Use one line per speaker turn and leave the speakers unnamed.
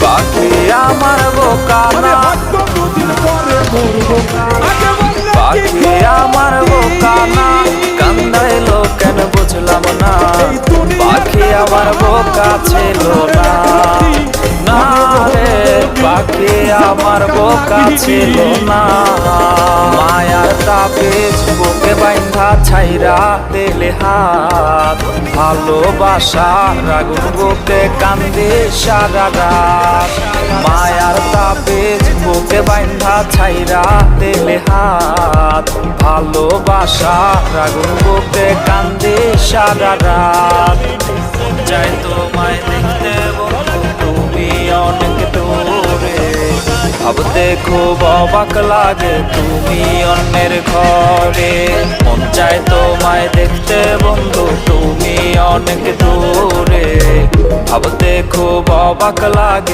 পাখি আমার বোকা না, পাখি আমার বোকা না, কান্দাইলো কেন বুঝলাম না, পাখি আমার বোকা ছিল না, না রে পাখি আমার বোকা ছিল না। মায়ার তাবিজ বুকে বাইন্ধা ছাইরা দিলে হাত, ভালোবাসার আগুন বুকে কান্দে সারা রাত। মায়ার তাবিজ বুকে বাইন্ধা ছাইরা দিলে হাত, ভালোবাসার আগুন বুকে কান্দে সারা রাত। যাই তোমায় দেখতে বন্ধু তুমি অনেক দূরে, ভাবতে খুব অবাক লাগে তুমি অন্যের ঘরে। মন চায় তোমায় দেখতে বন্ধু তুমি অনেক দূরে, ভাবতে খুব অবাক লাগে।